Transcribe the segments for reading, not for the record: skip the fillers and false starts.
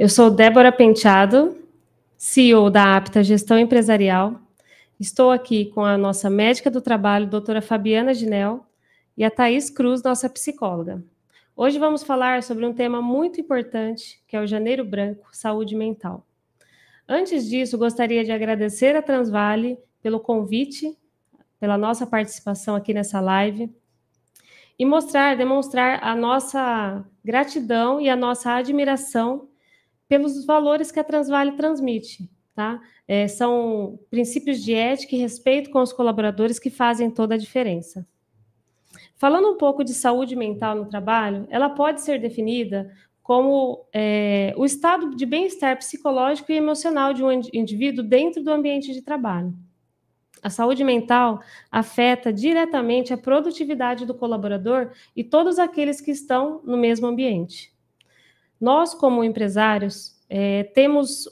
Eu sou Débora Penteado, CEO da Apta Gestão Empresarial. Estou aqui com a nossa médica do trabalho, doutora Fabiana Ginel, e a Thaís Cruz, nossa psicóloga. Hoje vamos falar sobre um tema muito importante, que é o Janeiro Branco, saúde mental. Antes disso, gostaria de agradecer a Transvale pelo convite, pela nossa participação aqui nessa live, e demonstrar a nossa gratidão e a nossa admiração pelos valores que a Transvale transmite, tá? São princípios de ética e respeito com os colaboradores que fazem toda a diferença. Falando um pouco de saúde mental no trabalho, ela pode ser definida como o estado de bem-estar psicológico e emocional de um indivíduo dentro do ambiente de trabalho. A saúde mental afeta diretamente a produtividade do colaborador e todos aqueles que estão no mesmo ambiente. Nós, como empresários, temos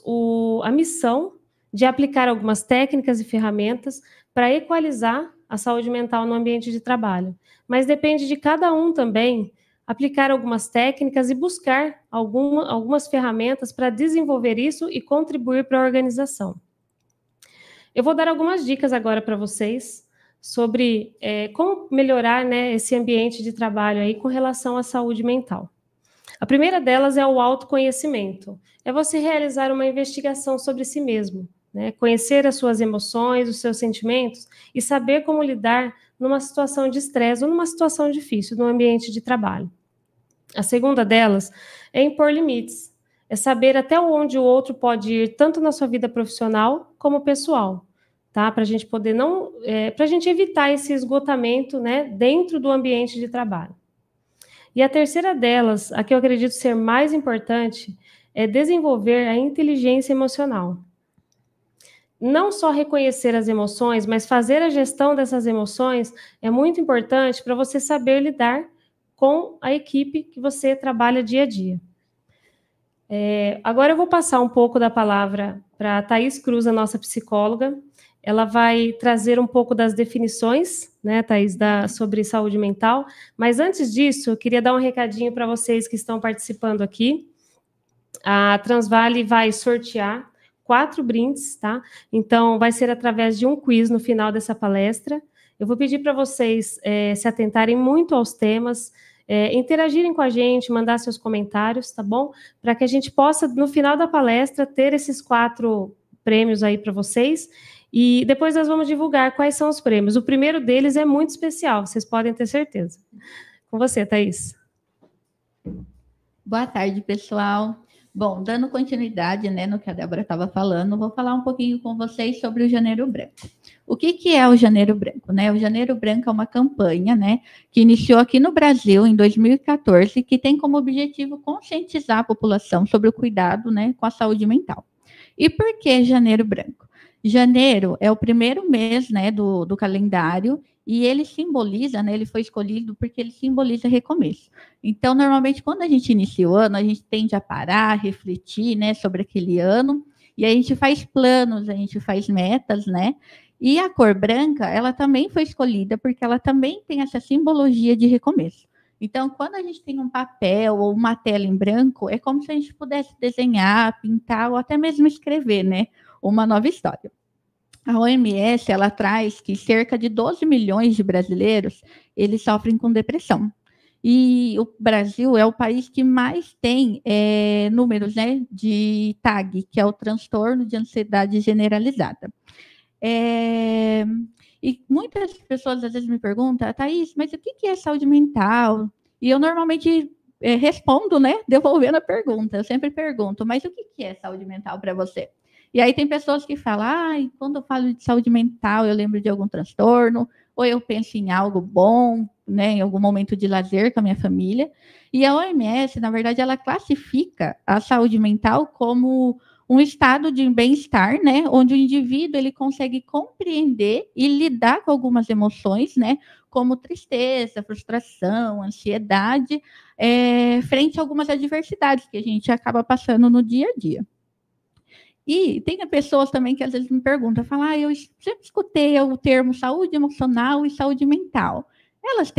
a missão de aplicar algumas técnicas e ferramentas para equalizar a saúde mental no ambiente de trabalho, mas depende de cada um também aplicar algumas técnicas e buscar algumas ferramentas para desenvolver isso e contribuir para a organização. Eu vou dar algumas dicas agora para vocês sobre como melhorar, né, esse ambiente de trabalho aí com relação à saúde mental. A primeira delas é o autoconhecimento. É você realizar uma investigação sobre si mesmo, né? Conhecer as suas emoções, os seus sentimentos e saber como lidar numa situação de estresse ou numa situação difícil no ambiente de trabalho. A segunda delas é impor limites. É saber até onde o outro pode ir, tanto na sua vida profissional como pessoal, tá? Para a gente poder para a gente evitar esse esgotamento, né, dentro do ambiente de trabalho. E a terceira delas, a que eu acredito ser mais importante, é desenvolver a inteligência emocional. Não só reconhecer as emoções, mas fazer a gestão dessas emoções é muito importante para você saber lidar com a equipe que você trabalha dia a dia. Agora eu vou passar um pouco da palavra para a Thaís Cruz, a nossa psicóloga. Ela vai trazer um pouco das definições, né, Thaís, sobre saúde mental. Mas antes disso, eu queria dar um recadinho para vocês que estão participando aqui. A Transvale vai sortear 4 brindes, tá? Então, vai ser através de um quiz no final dessa palestra. Eu vou pedir para vocês se atentarem muito aos temas, interagirem com a gente, mandar seus comentários, tá bom? Para que a gente possa, no final da palestra, ter esses 4 prêmios aí para vocês. E depois nós vamos divulgar quais são os prêmios. O primeiro deles é muito especial, vocês podem ter certeza. Com você, Thaís. Boa tarde, pessoal. Bom, dando continuidade, né, no que a Débora estava falando, vou falar um pouquinho com vocês sobre o Janeiro Branco. O que é o Janeiro Branco, né? O Janeiro Branco é uma campanha, né, que iniciou aqui no Brasil em 2014, que tem como objetivo conscientizar a população sobre o cuidado, né, com a saúde mental. E por que Janeiro Branco? Janeiro é o primeiro mês, né, do calendário e ele simboliza, né, ele foi escolhido porque ele simboliza recomeço. Então, normalmente, quando a gente inicia o ano, a gente tende a parar, refletir, né, sobre aquele ano e a gente faz planos, a gente faz metas, né? E a cor branca, ela também foi escolhida porque ela também tem essa simbologia de recomeço. Então, quando a gente tem um papel ou uma tela em branco, é como se a gente pudesse desenhar, pintar ou até mesmo escrever, né, uma nova história. A OMS, ela traz que cerca de 12 milhões de brasileiros, eles sofrem com depressão. E o Brasil é o país que mais tem números, né, de TAG, que é o transtorno de ansiedade generalizada. E muitas pessoas às vezes me perguntam, Thaís, mas o que é saúde mental? E eu normalmente respondo, né, devolvendo a pergunta. Eu sempre pergunto, mas o que é saúde mental para você? E aí tem pessoas que falam, quando eu falo de saúde mental, eu lembro de algum transtorno, ou eu penso em algo bom, né, em algum momento de lazer com a minha família. E a OMS, na verdade, ela classifica a saúde mental como um estado de bem-estar, né, onde o indivíduo ele consegue compreender e lidar com algumas emoções, né, como tristeza, frustração, ansiedade, frente a algumas adversidades que a gente acaba passando no dia a dia. E tem pessoas também que às vezes me perguntam, falam, eu sempre escutei o termo saúde emocional e saúde mental. Elas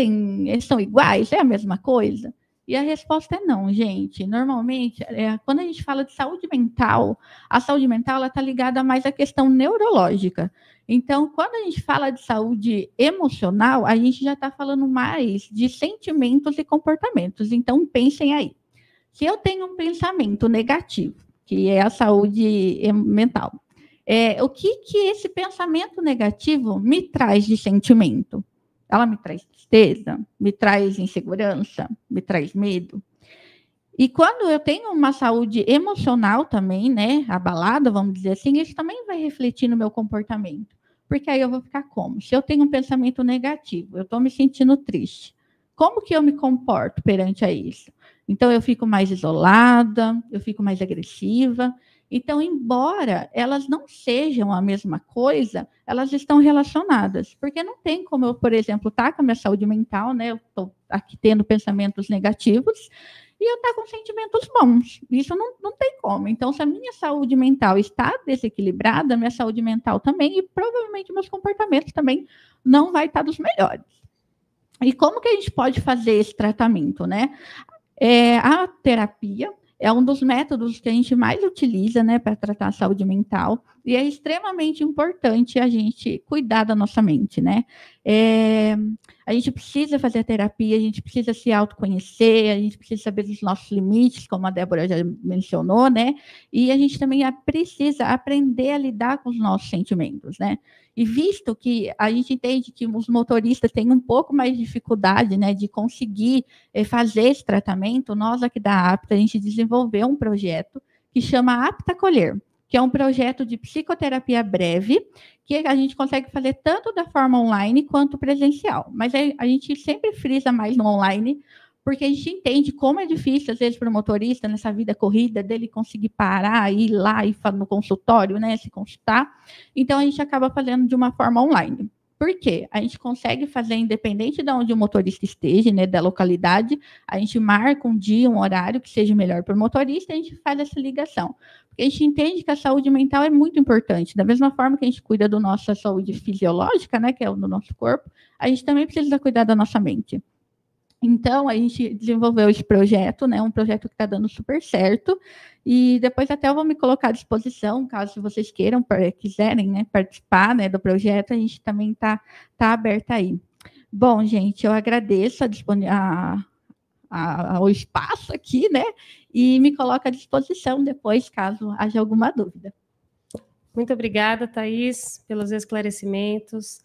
são iguais? É a mesma coisa? E a resposta é não, gente. Normalmente, quando a gente fala de saúde mental, a saúde mental está ligada mais à questão neurológica. Então, quando a gente fala de saúde emocional, a gente já está falando mais de sentimentos e comportamentos. Então, pensem aí. Se eu tenho um pensamento negativo, que é a saúde mental, o que esse pensamento negativo me traz de sentimento? Ela me traz tristeza, me traz insegurança, me traz medo. E quando eu tenho uma saúde emocional também, né, abalada, vamos dizer assim, isso também vai refletir no meu comportamento. Porque aí eu vou ficar como? Se eu tenho um pensamento negativo, eu estou me sentindo triste, como que eu me comporto perante a isso? Então, eu fico mais isolada, eu fico mais agressiva. Então, embora elas não sejam a mesma coisa, elas estão relacionadas. Porque não tem como eu, por exemplo, estar com a minha saúde mental, né? Eu estou aqui tendo pensamentos negativos, e eu estar com sentimentos bons. Isso não tem como. Então, se a minha saúde mental está desequilibrada, minha saúde mental também, e provavelmente meus comportamentos também não vai estar dos melhores. E como que a gente pode fazer esse tratamento, né? A terapia é um dos métodos que a gente mais utiliza, né, para tratar a saúde mental, e é extremamente importante a gente cuidar da nossa mente, né? A gente precisa fazer terapia, a gente precisa se autoconhecer, a gente precisa saber dos nossos limites, como a Débora já mencionou, né? E a gente também precisa aprender a lidar com os nossos sentimentos, né? E visto que a gente entende que os motoristas têm um pouco mais de dificuldade, né, de conseguir fazer esse tratamento, nós aqui da APTA, a gente desenvolveu um projeto que chama APTA Acolher, que é um projeto de psicoterapia breve, que a gente consegue fazer tanto da forma online quanto presencial. Mas a gente sempre frisa mais no online, porque a gente entende como é difícil, às vezes, para o motorista, nessa vida corrida, dele conseguir parar, ir lá e no consultório, né, se consultar. Então, a gente acaba fazendo de uma forma online. Por quê? A gente consegue fazer, independente de onde o motorista esteja, né, da localidade, a gente marca um dia, um horário que seja melhor para o motorista, e a gente faz essa ligação. Porque a gente entende que a saúde mental é muito importante. Da mesma forma que a gente cuida da nossa saúde fisiológica, né, que é o do nosso corpo, a gente também precisa cuidar da nossa mente. Então, a gente desenvolveu esse projeto, né? Um projeto que está dando super certo. E depois até eu vou me colocar à disposição, caso vocês queiram, quiserem, né, participar, né, do projeto, a gente também está aberta aí. Bom, gente, eu agradeço o espaço aqui, né? E me coloco à disposição depois, caso haja alguma dúvida. Muito obrigada, Thaís, pelos esclarecimentos.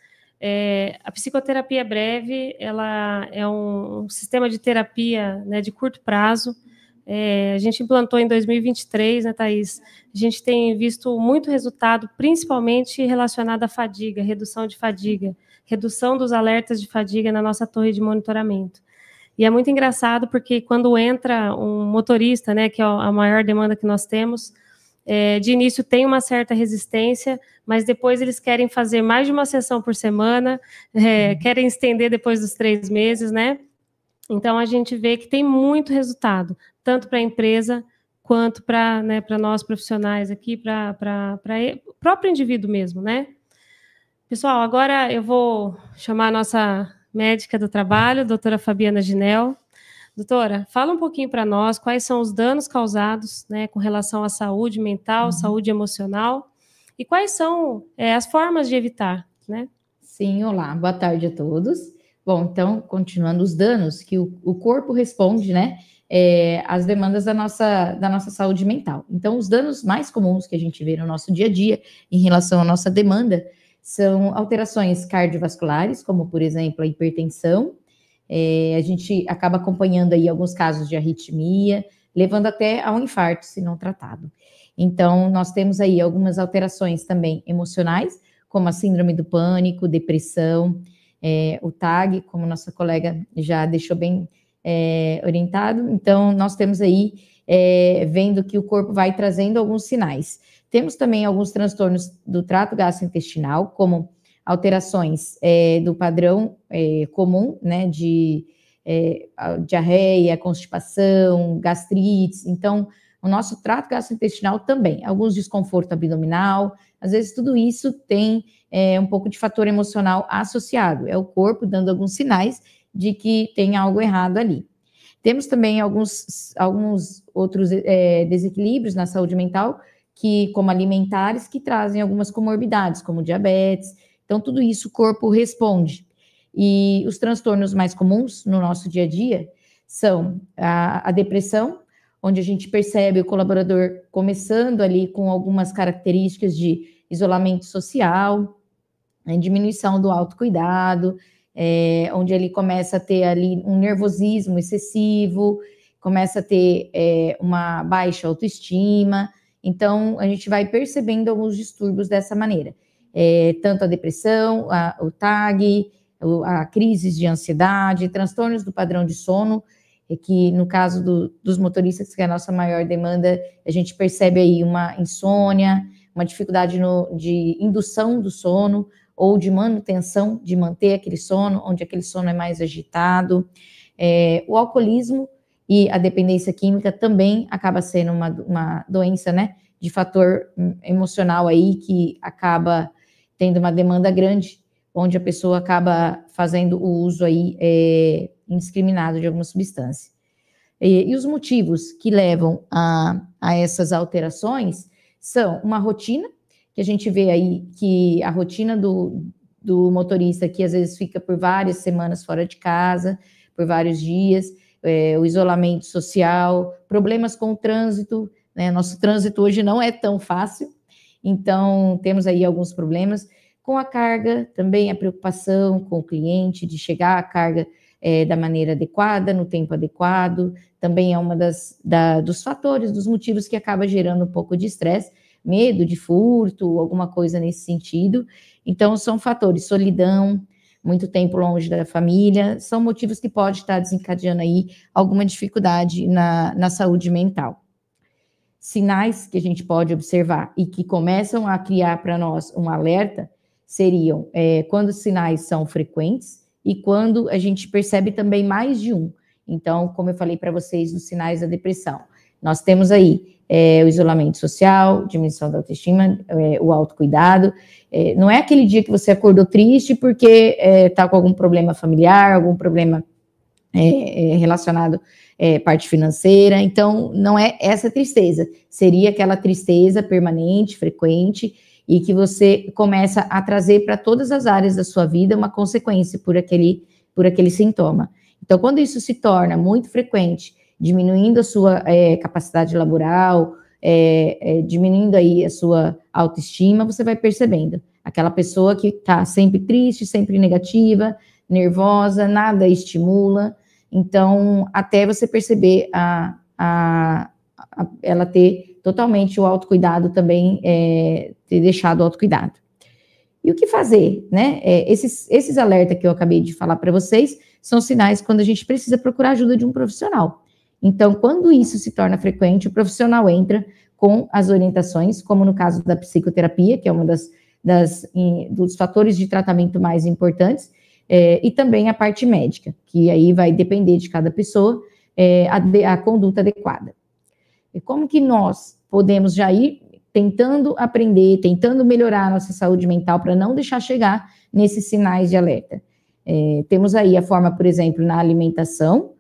A psicoterapia breve, ela é um sistema de terapia, né, de curto prazo. A gente implantou em 2023, né, Thaís? A gente tem visto muito resultado, principalmente relacionado à fadiga, redução de fadiga, redução dos alertas de fadiga na nossa torre de monitoramento. E é muito engraçado porque quando entra um motorista, né, que é a maior demanda que nós temos, de início tem uma certa resistência, mas depois eles querem fazer mais de uma sessão por semana, querem estender depois dos 3 meses, né? Então, a gente vê que tem muito resultado, tanto para a empresa, quanto para, né, nós profissionais aqui, para o próprio indivíduo mesmo, né? Pessoal, agora eu vou chamar a nossa médica do trabalho, doutora Fabiana Ginel. Doutora, fala um pouquinho para nós quais são os danos causados, né, com relação à saúde mental, saúde emocional, e quais são as formas de evitar, né? Sim, olá, boa tarde a todos. Bom, então, continuando os danos que o corpo responde, né, às demandas da nossa saúde mental. Então, os danos mais comuns que a gente vê no nosso dia a dia em relação à nossa demanda são alterações cardiovasculares, como, por exemplo, a hipertensão. A gente acaba acompanhando aí alguns casos de arritmia, levando até a um infarto, se não tratado. Então, nós temos aí algumas alterações também emocionais, como a síndrome do pânico, depressão, o TAG, como nossa colega já deixou bem orientado. Então, nós temos aí, vendo que o corpo vai trazendo alguns sinais. Temos também alguns transtornos do trato gastrointestinal, como alterações do padrão comum, né, de diarreia, constipação, gastrites. Então, o nosso trato gastrointestinal também, alguns desconforto abdominal, às vezes tudo isso tem um pouco de fator emocional associado, é o corpo dando alguns sinais de que tem algo errado ali. Temos também alguns outros desequilíbrios na saúde mental, como alimentares, que trazem algumas comorbidades, como diabetes. Então, tudo isso o corpo responde. E os transtornos mais comuns no nosso dia a dia são a depressão, onde a gente percebe o colaborador começando ali com algumas características de isolamento social, diminuição do autocuidado, onde ele começa a ter ali um nervosismo excessivo, começa a ter uma baixa autoestima. Então, a gente vai percebendo alguns distúrbios dessa maneira. Tanto a depressão, o TAG, a crises de ansiedade, transtornos do padrão de sono, que no caso dos motoristas, que é a nossa maior demanda, a gente percebe aí uma insônia, uma dificuldade de indução do sono, ou de manutenção, de manter aquele sono, onde aquele sono é mais agitado. O alcoolismo e a dependência química também acaba sendo uma doença, né, de fator emocional aí, que acaba tendo uma demanda grande, onde a pessoa acaba fazendo o uso aí indiscriminado de alguma substância. E os motivos que levam a essas alterações são uma rotina, que a gente vê aí que a rotina do motorista, que às vezes fica por várias semanas fora de casa, por vários dias, o isolamento social, problemas com o trânsito, né? Nosso trânsito hoje não é tão fácil, então temos aí alguns problemas. Com a carga, também a preocupação com o cliente de chegar à carga da maneira adequada, no tempo adequado, também é uma dos fatores, dos motivos que acaba gerando um pouco de estresse, medo de furto, alguma coisa nesse sentido. Então, são fatores, solidão, muito tempo longe da família, são motivos que podem estar desencadeando aí alguma dificuldade na saúde mental. Sinais que a gente pode observar e que começam a criar para nós um alerta seriam quando os sinais são frequentes e quando a gente percebe também mais de um. Então, como eu falei para vocês, os sinais da depressão, nós temos aí o isolamento social, diminuição da autoestima, o autocuidado. Não é aquele dia que você acordou triste porque está com algum problema familiar, algum problema relacionado parte financeira. Então, não é essa tristeza, seria aquela tristeza permanente, frequente, e que você começa a trazer para todas as áreas da sua vida uma consequência por aquele sintoma. Então, quando isso se torna muito frequente, diminuindo a sua capacidade laboral, diminuindo aí a sua autoestima, você vai percebendo. Aquela pessoa que está sempre triste, sempre negativa, nervosa, nada estimula. Então, até você perceber ela ter totalmente o autocuidado também, ter deixado o autocuidado. E o que fazer, né? Esses alertas que eu acabei de falar para vocês são sinais quando a gente precisa procurar ajuda de um profissional. Então, quando isso se torna frequente, o profissional entra com as orientações, como no caso da psicoterapia, que é uma dos fatores de tratamento mais importantes, e também a parte médica, que aí vai depender de cada pessoa, a conduta adequada. E como que nós podemos já ir tentando aprender, tentando melhorar a nossa saúde mental para não deixar chegar nesses sinais de alerta? Temos aí a forma, por exemplo, na alimentação.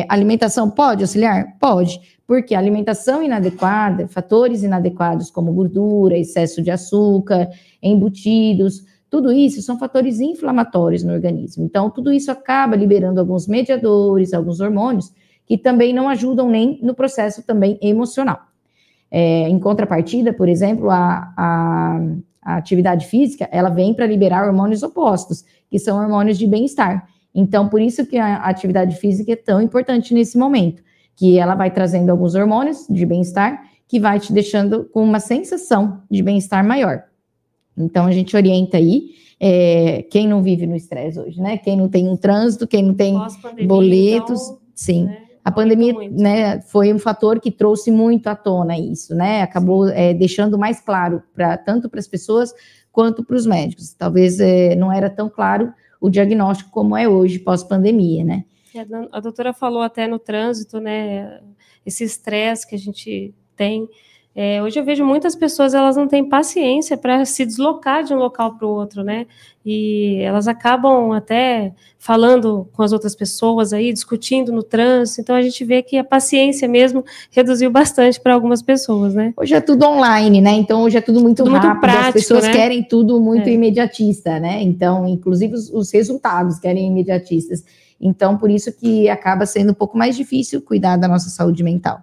Alimentação pode auxiliar? Pode, porque a alimentação inadequada, fatores inadequados como gordura, excesso de açúcar, embutidos, tudo isso são fatores inflamatórios no organismo. Então, tudo isso acaba liberando alguns mediadores, alguns hormônios, que também não ajudam nem no processo também emocional. Em contrapartida, por exemplo, a atividade física, ela vem para liberar hormônios opostos, que são hormônios de bem-estar. Então, por isso que a atividade física é tão importante nesse momento, que ela vai trazendo alguns hormônios de bem-estar, que vai te deixando com uma sensação de bem-estar maior. Então, a gente orienta aí, quem não vive no estresse hoje, né? Quem não tem um trânsito, quem não tem boletos, então, sim. Né? A pandemia, né, foi um fator que trouxe muito à tona isso, né? Acabou deixando mais claro, tanto para as pessoas quanto para os médicos. Talvez não era tão claro o diagnóstico como é hoje, pós-pandemia, né? A doutora falou até no trânsito, né? Esse estresse que a gente tem, Hoje eu vejo muitas pessoas, elas não têm paciência para se deslocar de um local para o outro, né? E elas acabam até falando com as outras pessoas aí, discutindo no trânsito. Então a gente vê que a paciência mesmo reduziu bastante para algumas pessoas, né? Hoje é tudo online, né? Então hoje é tudo muito rápido, muito prático, as pessoas querem tudo muito imediatista, né? Então, inclusive os resultados querem imediatistas. Então, por isso que acaba sendo um pouco mais difícil cuidar da nossa saúde mental.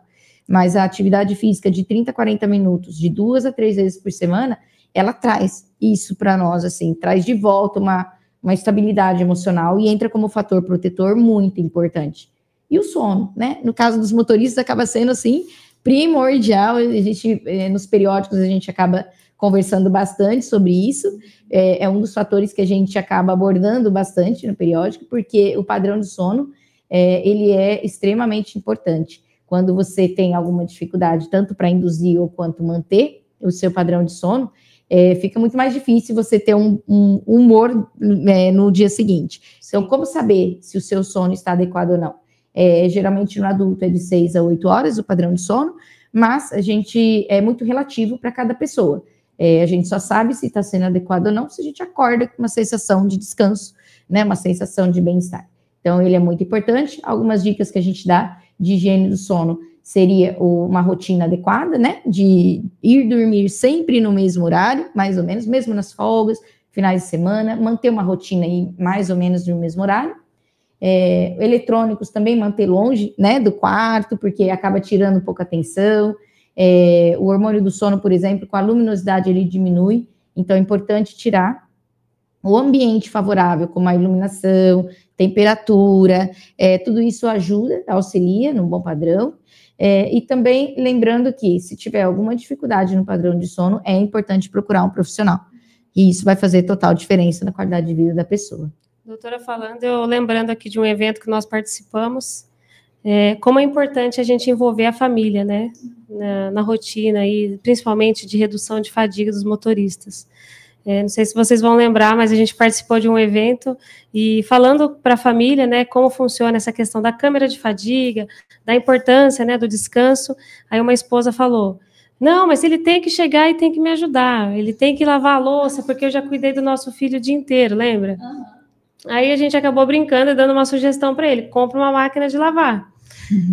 Mas a atividade física de 30 a 40 minutos, de 2 a 3 vezes por semana, ela traz isso para nós, assim, traz de volta uma estabilidade emocional e entra como fator protetor muito importante. E o sono, né? No caso dos motoristas, acaba sendo, assim, primordial. A gente, nos periódicos, a gente acaba conversando bastante sobre isso. É um dos fatores que a gente acaba abordando bastante no periódico, porque o padrão de sono, ele é extremamente importante. Quando você tem alguma dificuldade, tanto para induzir ou quanto manter o seu padrão de sono, fica muito mais difícil você ter um humor no dia seguinte. Então, como saber se o seu sono está adequado ou não? Geralmente no adulto é de 6 a 8 horas o padrão de sono, mas a gente é muito relativo para cada pessoa. A gente só sabe se está sendo adequado ou não se a gente acorda com uma sensação de descanso, né? Uma sensação de bem-estar. Então, ele é muito importante. Algumas dicas que a gente dá de higiene do sono seria uma rotina adequada, né? De ir dormir sempre no mesmo horário, mais ou menos, mesmo nas folgas, finais de semana, manter uma rotina aí mais ou menos no mesmo horário. Eletrônicos também manter longe, né, do quarto, porque acaba tirando um pouco a atenção. O hormônio do sono, por exemplo, com a luminosidade ele diminui, então é importante tirar. O ambiente favorável, como a iluminação, temperatura, tudo isso ajuda, auxilia no bom padrão. E também lembrando que, se tiver alguma dificuldade no padrão de sono, é importante procurar um profissional. E isso vai fazer total diferença na qualidade de vida da pessoa. Doutora, falando, eu lembrando aqui de um evento que nós participamos, como é importante a gente envolver a família, né, na rotina, e principalmente de redução de fadiga dos motoristas. Não sei se vocês vão lembrar, mas a gente participou de um evento e falando para a família, né, como funciona essa questão da câmera de fadiga, da importância, né, do descanso. Aí uma esposa falou: não, mas ele tem que chegar e tem que me ajudar, ele tem que lavar a louça, porque eu já cuidei do nosso filho o dia inteiro, lembra? Uhum. Aí a gente acabou brincando e dando uma sugestão para ele: compra uma máquina de lavar.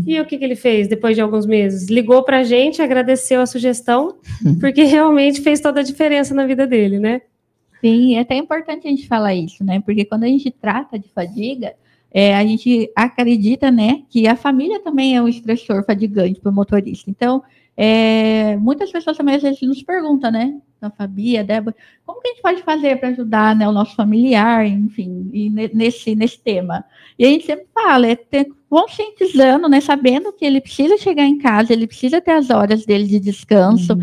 E o que ele fez depois de alguns meses? Ligou para a gente, agradeceu a sugestão, porque realmente fez toda a diferença na vida dele, né? Sim, é até importante a gente falar isso, né? Porque quando a gente trata de fadiga, a gente acredita, né, que a família também é um estressor fadigante para o motorista. Então, muitas pessoas também às vezes nos perguntam, né? A Fabi, a Débora, como que a gente pode fazer para ajudar, né, o nosso familiar, enfim, e nesse tema? E a gente sempre fala, conscientizando, né, sabendo que ele precisa chegar em casa, ele precisa ter as horas dele de descanso,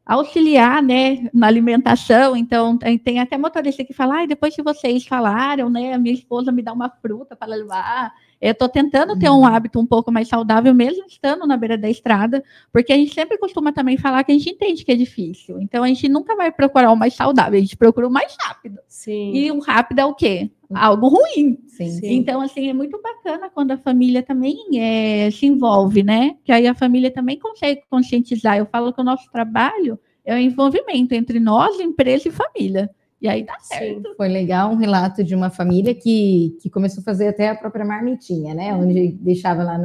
auxiliar, né, na alimentação. Então, tem até motorista que fala: depois que vocês falaram, né, a minha esposa me dá uma fruta para levar. Eu estou tentando ter um hábito um pouco mais saudável, mesmo estando na beira da estrada, porque a gente sempre costuma também falar que a gente entende que é difícil. Então, a gente nunca vai procurar o mais saudável, a gente procura o mais rápido. Sim. E o rápido é o quê? Algo ruim. Sim. Então, assim, é muito bacana quando a família também se envolve, né? Que aí a família também consegue conscientizar. Eu falo que o nosso trabalho é o envolvimento entre nós, empresa e família. E aí dá certo. Sim. Foi legal um relato de uma família que começou a fazer até a própria marmitinha, né? Onde deixava lá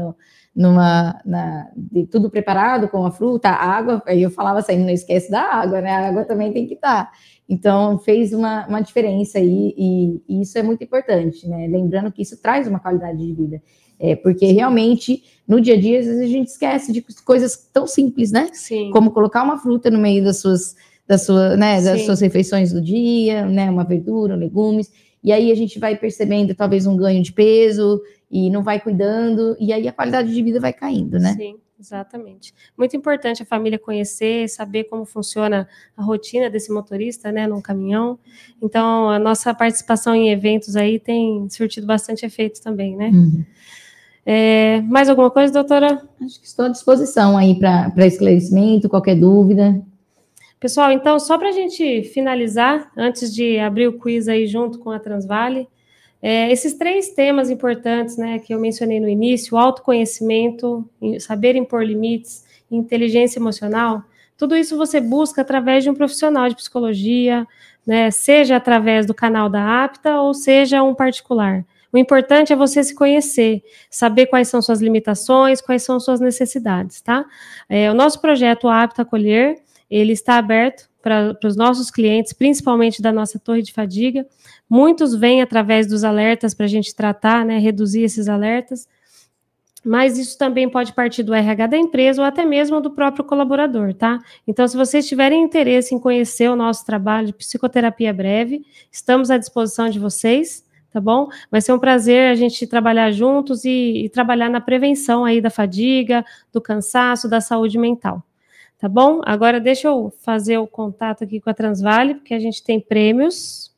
tudo preparado com a fruta, a água. Aí eu falava assim: não esquece da água, né? A água também tem que estar. Então, fez uma diferença aí, e isso é muito importante, né? Lembrando que isso traz uma qualidade de vida. Porque realmente, no dia a dia, às vezes a gente esquece de coisas tão simples, né? Sim. Como colocar uma fruta no meio das suas refeições do dia, né? Uma verdura, legumes. E aí a gente vai percebendo talvez um ganho de peso e não vai cuidando, e aí a qualidade de vida vai caindo, né? Sim. Exatamente. Muito importante a família conhecer, saber como funciona a rotina desse motorista, né, num caminhão. Então, a nossa participação em eventos aí tem surtido bastante efeito também, né? Uhum. Mais alguma coisa, doutora? Acho que estou à disposição aí para esclarecimento, qualquer dúvida. Pessoal, então, só para a gente finalizar, antes de abrir o quiz aí junto com a Transvale, esses 3 temas importantes, né, que eu mencionei no início: o autoconhecimento, saber impor limites inteligência emocional, tudo isso você busca através de um profissional de psicologia, né, seja através do canal da Apta ou seja um particular. O importante é você se conhecer, saber quais são suas limitações, quais são suas necessidades, tá? O nosso projeto Apta Acolher, ele está aberto para os nossos clientes, principalmente da nossa torre de fadiga. Muitos vêm através dos alertas para a gente tratar, né, reduzir esses alertas, mas isso também pode partir do RH da empresa ou até mesmo do próprio colaborador, tá? Então, se vocês tiverem interesse em conhecer o nosso trabalho de psicoterapia breve, estamos à disposição de vocês, tá bom? Vai ser um prazer a gente trabalhar juntos e trabalhar na prevenção aí da fadiga, do cansaço, da saúde mental, tá bom? Agora deixa eu fazer o contato aqui com a Transvale, porque a gente tem prêmios.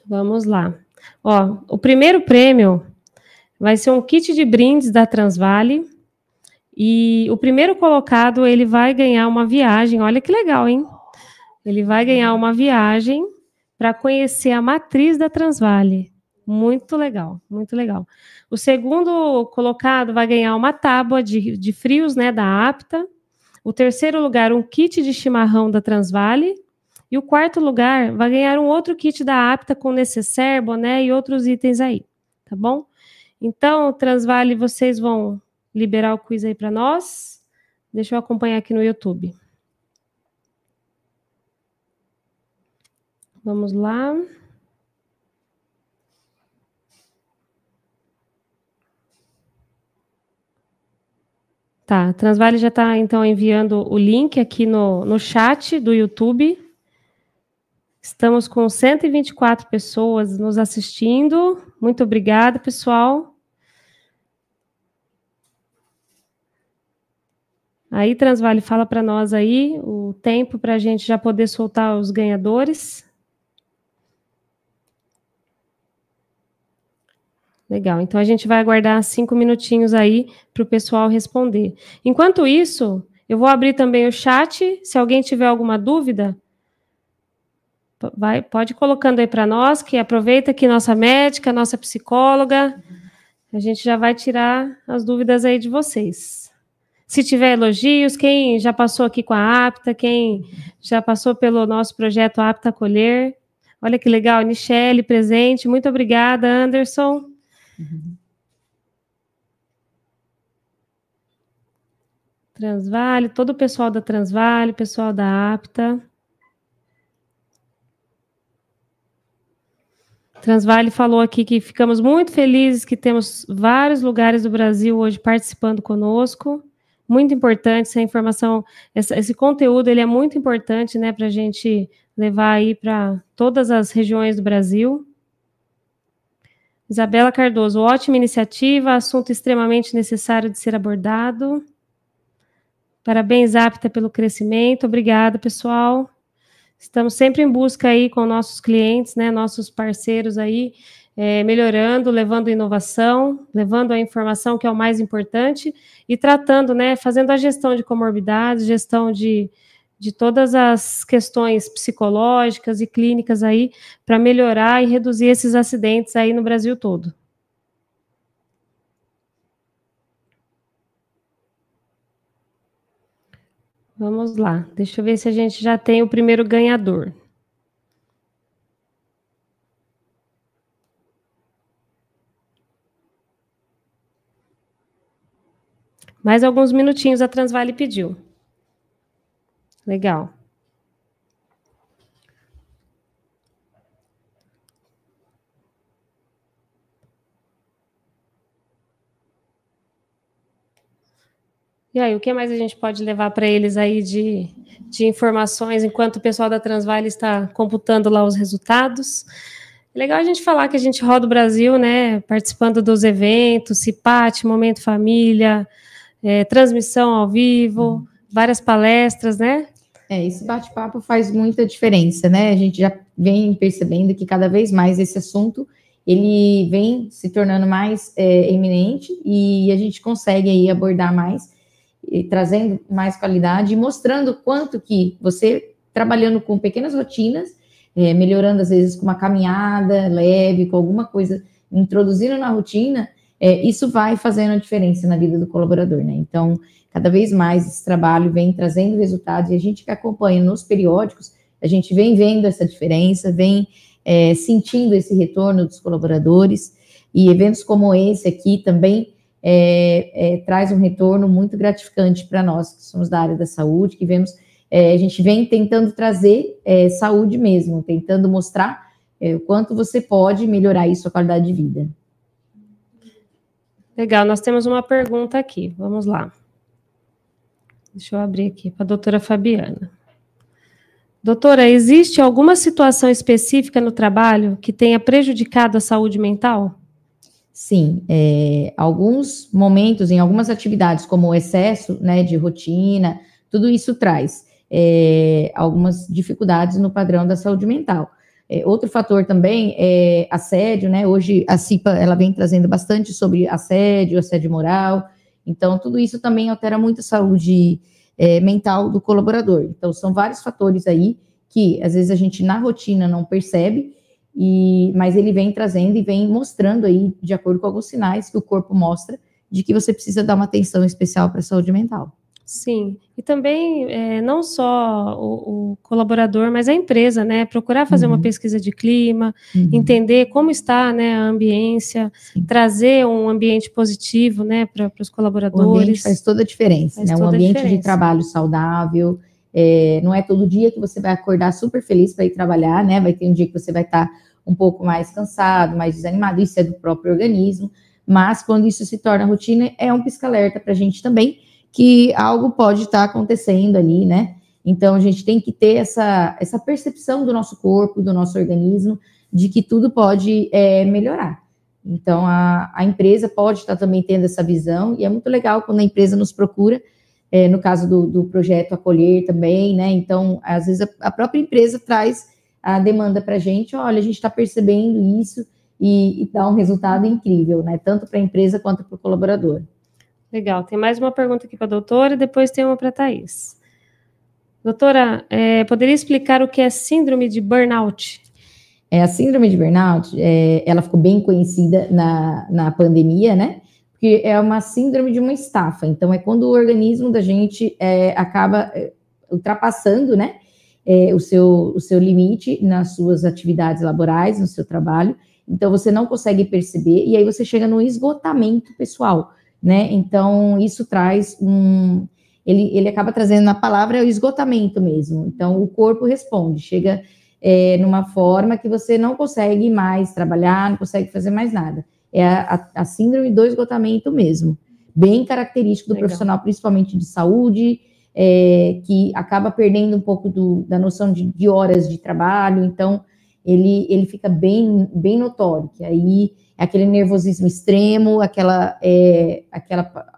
Vamos lá. Ó, o primeiro prêmio vai ser um kit de brindes da Transvale e o primeiro colocado, ele vai ganhar uma viagem, olha que legal, hein? Ele vai ganhar uma viagem para conhecer a matriz da Transvale. Muito legal, muito legal. O segundo colocado vai ganhar uma tábua de frios, né, da Apta. O terceiro lugar, um kit de chimarrão da Transvale. E o quarto lugar vai ganhar um outro kit da Apta com necessaire, boné e outros itens aí, tá bom? Então, Transvale, vocês vão liberar o quiz aí para nós. Deixa eu acompanhar aqui no YouTube. Vamos lá. Tá, a Transvale já está, então, enviando o link aqui no chat do YouTube. Estamos com 124 pessoas nos assistindo. Muito obrigada, pessoal. Aí, Transvale, fala para nós aí o tempo para a gente já poder soltar os ganhadores. Legal, então a gente vai aguardar 5 minutinhos aí para o pessoal responder. Enquanto isso, eu vou abrir também o chat. Se alguém tiver alguma dúvida, pode ir colocando aí para nós, que aproveita que nossa médica, nossa psicóloga, a gente já vai tirar as dúvidas aí de vocês. Se tiver elogios, quem já passou aqui com a Apta, quem já passou pelo nosso projeto Apta Acolher, olha que legal, Nichelle presente, muito obrigada, Anderson. Transvale, todo o pessoal da Transvale, pessoal da Apta. Transvale falou aqui que ficamos muito felizes que temos vários lugares do Brasil hoje participando conosco. Muito importante essa informação, esse conteúdo, ele é muito importante, né, para a gente levar aí para todas as regiões do Brasil. Isabela Cardoso, ótima iniciativa, assunto extremamente necessário de ser abordado. Parabéns, Apta, pelo crescimento. Obrigada, pessoal. Estamos sempre em busca aí com nossos clientes, né, nossos parceiros aí, melhorando, levando inovação, levando a informação que é o mais importante e tratando, né, fazendo a gestão de comorbidades, gestão de todas as questões psicológicas e clínicas aí para melhorar e reduzir esses acidentes aí no Brasil todo. Vamos lá, deixa eu ver se a gente já tem o primeiro ganhador. Mais alguns minutinhos a Transvale pediu. Legal. E aí, o que mais a gente pode levar para eles aí de informações enquanto o pessoal da Transvale está computando lá os resultados? É legal a gente falar que a gente roda o Brasil, né, participando dos eventos, CIPAT, Momento Família, transmissão ao vivo, várias palestras, né? Esse bate-papo faz muita diferença, né? A gente já vem percebendo que cada vez mais esse assunto, ele vem se tornando mais eminente e a gente consegue aí abordar mais, trazendo mais qualidade e mostrando quanto que você, trabalhando com pequenas rotinas, melhorando às vezes com uma caminhada leve, com alguma coisa, introduzindo na rotina, isso vai fazendo a diferença na vida do colaborador, né? Então, cada vez mais esse trabalho vem trazendo resultados, e a gente que acompanha nos periódicos, a gente vem vendo essa diferença, vem sentindo esse retorno dos colaboradores, e eventos como esse aqui também traz um retorno muito gratificante para nós, que somos da área da saúde, que vemos, a gente vem tentando trazer saúde mesmo, tentando mostrar o quanto você pode melhorar isso, a qualidade de vida. Legal, nós temos uma pergunta aqui, vamos lá. Deixa eu abrir aqui para a doutora Fabiana. Doutora, existe alguma situação específica no trabalho que tenha prejudicado a saúde mental? Sim, alguns momentos, em algumas atividades, como o excesso, né, de rotina, tudo isso traz algumas dificuldades no padrão da saúde mental. Outro fator também é assédio, né? Hoje a CIPA ela vem trazendo bastante sobre assédio moral. Então, tudo isso também altera muito a saúde mental do colaborador. Então, são vários fatores aí que, às vezes, a gente na rotina não percebe, mas ele vem trazendo e vem mostrando aí, de acordo com alguns sinais que o corpo mostra, de que você precisa dar uma atenção especial para a saúde mental. Sim, e também não só o colaborador, mas a empresa, né? Procurar fazer uma pesquisa de clima, entender como está, né, a ambiência, trazer um ambiente positivo, né, para os colaboradores. O ambiente faz toda a diferença, né? Um ambiente de trabalho saudável. Não é todo dia que você vai acordar super feliz para ir trabalhar, né? Vai ter um dia que você vai estar um pouco mais cansado, mais desanimado, isso é do próprio organismo, mas quando isso se torna rotina, é um pisca-alerta para a gente também, que algo pode estar acontecendo ali, né? Então, a gente tem que ter essa percepção do nosso corpo, do nosso organismo, de que tudo pode melhorar. Então, a empresa pode estar também tendo essa visão, e é muito legal quando a empresa nos procura, no caso do projeto Acolher também, né? Então, às vezes, a própria empresa traz a demanda para a gente, olha, a gente está percebendo isso, e dá um resultado incrível, né? Tanto para a empresa quanto para o colaborador. Legal, tem mais uma pergunta aqui para a doutora e depois tem uma para a Thaís. Doutora, poderia explicar o que é síndrome de burnout? A síndrome de burnout, ela ficou bem conhecida na pandemia, né? Porque é uma síndrome de uma estafa. Então, é quando o organismo da gente acaba ultrapassando, né? O seu limite nas suas atividades laborais, no seu trabalho. Então, você não consegue perceber e aí você chega no esgotamento pessoal, né? Então, isso traz ele acaba trazendo na palavra o esgotamento mesmo. Então, o corpo responde, chega numa forma que você não consegue mais trabalhar, não consegue fazer mais nada. É a síndrome do esgotamento mesmo, bem característico do Legal. Profissional, principalmente de saúde, que acaba perdendo um pouco da noção de horas de trabalho, então ele fica bem notório, que aí é aquele nervosismo extremo, aquela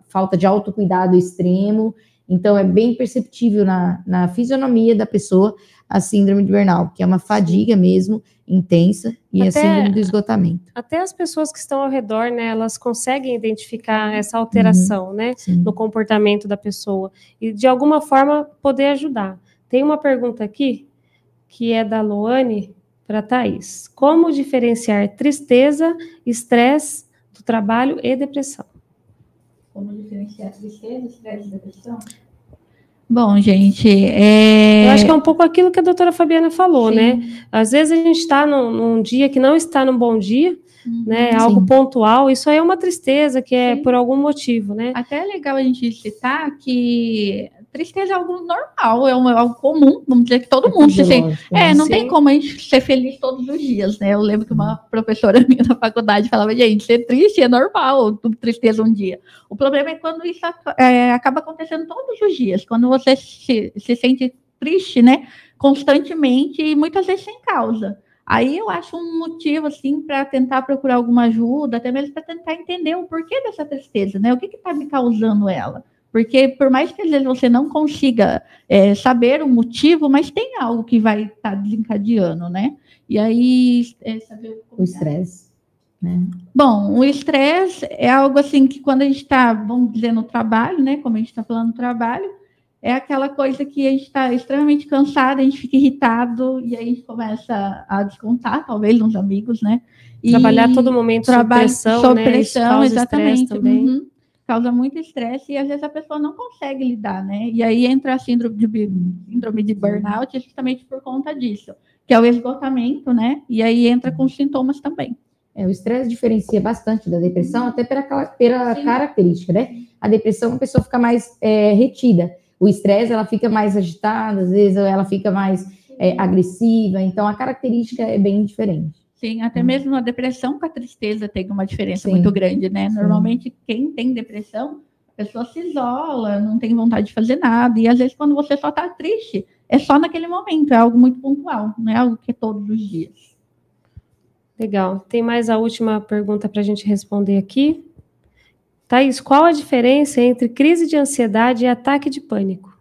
falta de autocuidado extremo. Então, é bem perceptível na fisionomia da pessoa a síndrome de burnout, que é uma fadiga mesmo, intensa, e a síndrome do esgotamento. Até as pessoas que estão ao redor, né, elas conseguem identificar essa alteração, né, no comportamento da pessoa, e de alguma forma poder ajudar. Tem uma pergunta aqui, que é da Loane para a Thaís. Como diferenciar tristeza, estresse do trabalho e depressão? Como diferenciar tristeza, estresse e depressão? Bom, gente, eu acho que é um pouco aquilo que a doutora Fabiana falou, sim, né? Às vezes a gente está num dia que não está num bom dia, né? Algo pontual, isso aí é uma tristeza que é por algum motivo, né? Até é legal a gente citar que tristeza é algo normal, algo comum, vamos dizer que todo mundo se sente. Não tem como a gente ser feliz todos os dias, né? Eu lembro que uma professora minha da faculdade falava, gente, ser triste é normal, tristeza um dia. O problema é quando isso acaba acontecendo todos os dias, quando você se sente triste, né? Constantemente e muitas vezes sem causa. Aí eu acho um motivo, assim, para tentar procurar alguma ajuda, até mesmo para tentar entender o porquê dessa tristeza, né? O que está me causando ela? Porque por mais que às vezes você não consiga saber o motivo, mas tem algo que vai estar desencadeando, né? E aí saber o estresse, né? Bom, o estresse é algo assim que quando a gente está, vamos dizer, no trabalho, né? Como a gente está falando no trabalho, é aquela coisa que a gente está extremamente cansado, a gente fica irritado, e aí a gente começa a descontar, talvez, nos amigos, né? E trabalhar todo momento sob pressão, sob né? pressão, Isso causa exatamente. estresse também. Causa muito estresse, e às vezes a pessoa não consegue lidar, né? E aí entra a síndrome de burnout justamente por conta disso, que é o esgotamento, né? E aí entra com sintomas também. O estresse diferencia bastante da depressão, até pela característica, né? A depressão, a pessoa fica mais retida. O estresse, ela fica mais agitada, às vezes ela fica mais agressiva. Então, a característica é bem diferente. Sim, até mesmo a depressão com a tristeza tem uma diferença muito grande, né? Normalmente, quem tem depressão, a pessoa se isola, não tem vontade de fazer nada. E, às vezes, quando você só está triste, é só naquele momento, é algo muito pontual, não é algo que é todos os dias. Legal. Tem mais a última pergunta para a gente responder aqui. Thaís, qual a diferença entre crise de ansiedade e ataque de pânico?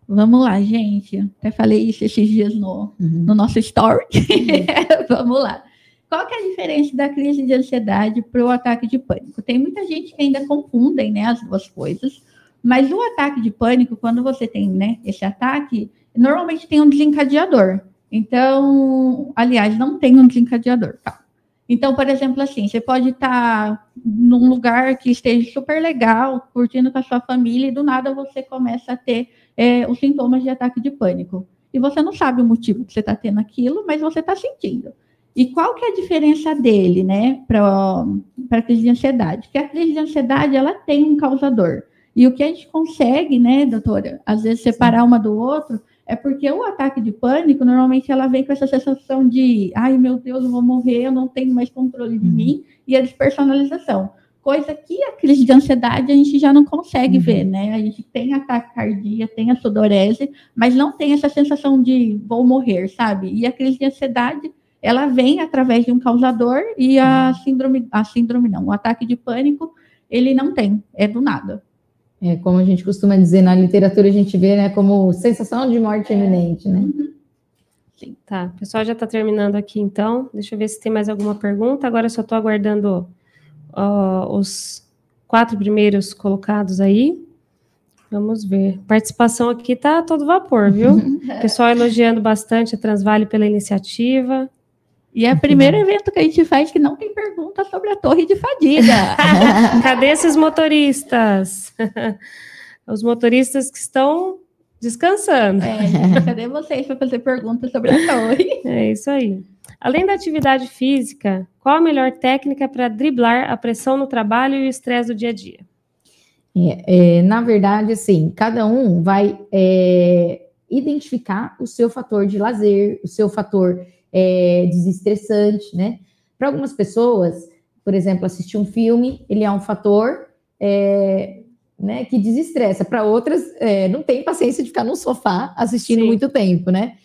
Vamos lá, gente. Até falei isso esses dias no nosso story. Vamos lá. Qual que é a diferença da crise de ansiedade para o ataque de pânico? Tem muita gente que ainda confundem, né, as duas coisas. Mas o ataque de pânico, quando você tem, né, esse ataque, normalmente tem um desencadeador. Então, aliás, não tem um desencadeador, tá? Então, por exemplo, assim, você pode estar num lugar que esteja super legal, curtindo com a sua família, e do nada você começa a ter os sintomas de ataque de pânico. E você não sabe o motivo que você está tendo aquilo, mas você está sentindo. E qual que é a diferença dele, né, para a crise de ansiedade? Que a crise de ansiedade, ela tem um causador. E o que a gente consegue, né, doutora, às vezes separar uma do outro, é porque o ataque de pânico, normalmente ela vem com essa sensação de, ai, meu Deus, eu vou morrer, eu não tenho mais controle de mim, e a despersonalização. Coisa que a crise de ansiedade a gente já não consegue ver, né? A gente tem a taquicardia, tem a sudorese, mas não tem essa sensação de vou morrer, sabe? E a crise de ansiedade, ela vem através de um causador, e o ataque de pânico, ele não tem, é do nada. Como a gente costuma dizer na literatura, a gente vê, né, como sensação de morte iminente, né? Sim, tá. O pessoal já está terminando aqui, então. Deixa eu ver se tem mais alguma pergunta. Agora eu só estou aguardando os 4 primeiros colocados aí. Vamos ver. Participação aqui tá a todo vapor, viu? O pessoal elogiando bastante a Transvale pela iniciativa. E é o primeiro evento que a gente faz que não tem pergunta sobre a torre de fadiga. Cadê esses motoristas? Os motoristas que estão descansando. Cadê vocês para fazer perguntas sobre a torre? É isso aí. Além da atividade física, qual a melhor técnica para driblar a pressão no trabalho e o estresse do dia a dia? Na verdade, assim, cada um vai identificar o seu fator de lazer, o seu fator desestressante, né? Para algumas pessoas, por exemplo, assistir um filme, ele é um fator né, que desestressa. Para outras, não tem paciência de ficar no sofá assistindo muito tempo, né?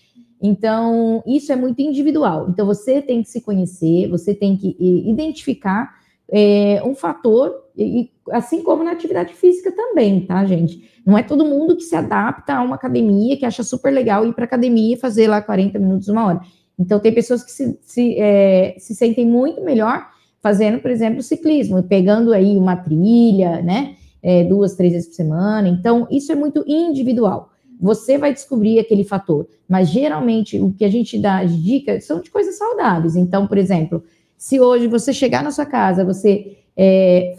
Então, isso é muito individual. Então, você tem que se conhecer, você tem que identificar um fator, e assim como na atividade física também, tá, gente? Não é todo mundo que se adapta a uma academia, que acha super legal ir para academia e fazer lá 40 minutos, 1 hora. Então, tem pessoas que se sentem muito melhor fazendo, por exemplo, ciclismo, pegando aí uma trilha, né? 2, 3 vezes por semana. Então, isso é muito individual. Você vai descobrir aquele fator. Mas, geralmente, o que a gente dá de dicas são de coisas saudáveis. Então, por exemplo, se hoje você chegar na sua casa, você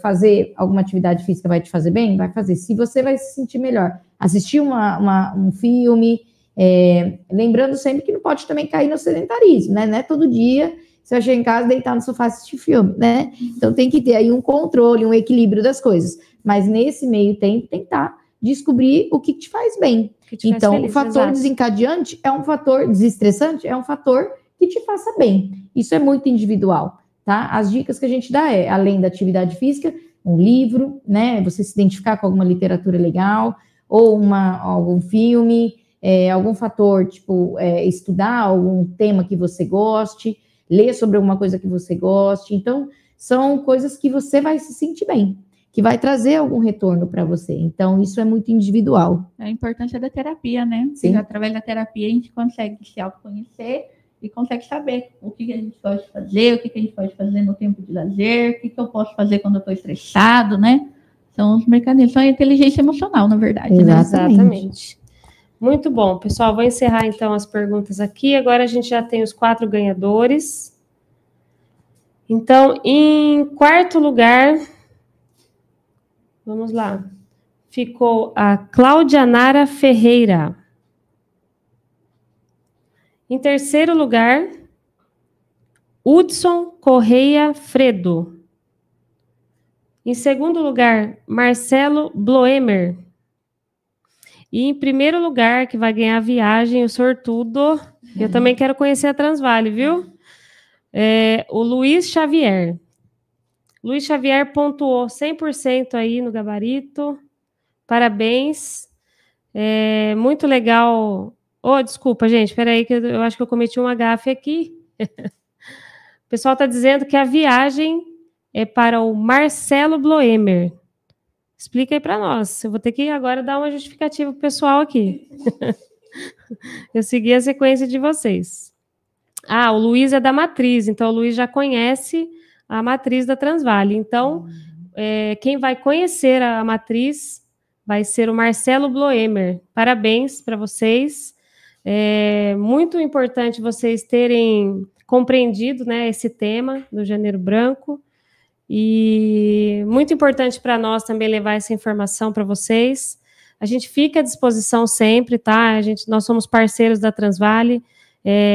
fazer alguma atividade física vai te fazer bem? Vai fazer. Se você vai se sentir melhor, assistir um filme, lembrando sempre que não pode também cair no sedentarismo, né? Não é todo dia você vai chegar em casa, deitar no sofá e assistir filme, né? Então, tem que ter aí um controle, um equilíbrio das coisas. Mas, nesse meio tempo, tentar descobrir o que te faz bem. Então, feliz, o fator desencadeante é um fator desestressante, é um fator que te faça bem. Isso é muito individual, tá? As dicas que a gente dá além da atividade física, um livro, né? Você se identificar com alguma literatura legal, ou algum filme, algum fator, tipo, estudar algum tema que você goste, ler sobre alguma coisa que você goste. Então, são coisas que você vai se sentir bem, que vai trazer algum retorno para você. Então, isso é muito individual. A importância da terapia, né? Sim. Através da terapia, a gente consegue se autoconhecer e consegue saber o que a gente pode fazer, o que a gente pode fazer no tempo de lazer, o que eu posso fazer quando eu estou estressado, né? São os mecanismos, são a inteligência emocional, na verdade. Exatamente. Muito bom, pessoal. Vou encerrar, então, as perguntas aqui. Agora a gente já tem os 4 ganhadores. Então, em quarto lugar, vamos lá, ficou a Cláudia Nara Ferreira. Em terceiro lugar, Hudson Correia Fredo. Em segundo lugar, Marcelo Bloemer. E em primeiro lugar, que vai ganhar a viagem, o sortudo, eu também quero conhecer a Transvale, viu? O Luiz Xavier. Luiz Xavier pontuou 100% aí no gabarito. Parabéns. Muito legal. Oh, desculpa, gente, espera aí, que eu acho que eu cometi um gafe aqui. O pessoal está dizendo que a viagem é para o Marcelo Bloemer. Explica aí para nós. Eu vou ter que agora dar uma justificativa para o pessoal aqui. Eu segui a sequência de vocês. O Luiz é da Matriz, então o Luiz já conhece a Matriz da Transvale. Então, quem vai conhecer a Matriz vai ser o Marcelo Bloemer. Parabéns para vocês. É muito importante vocês terem compreendido, né, esse tema do Janeiro Branco. E muito importante para nós também levar essa informação para vocês. A gente fica à disposição sempre, tá? Nós somos parceiros da Transvale.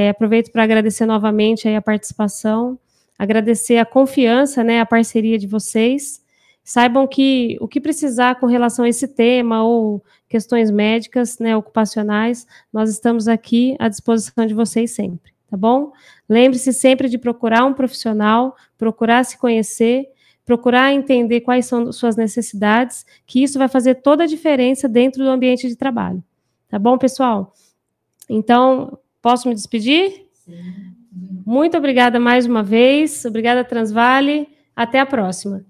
Aproveito para agradecer novamente aí a participação, agradecer a confiança, né, a parceria de vocês. Saibam que o que precisar com relação a esse tema ou questões médicas, né, ocupacionais, nós estamos aqui à disposição de vocês sempre, tá bom? Lembre-se sempre de procurar um profissional, procurar se conhecer, procurar entender quais são suas necessidades, que isso vai fazer toda a diferença dentro do ambiente de trabalho. Tá bom, pessoal? Então, posso me despedir? Sim. Muito obrigada mais uma vez. Obrigada, Transvale. Até a próxima.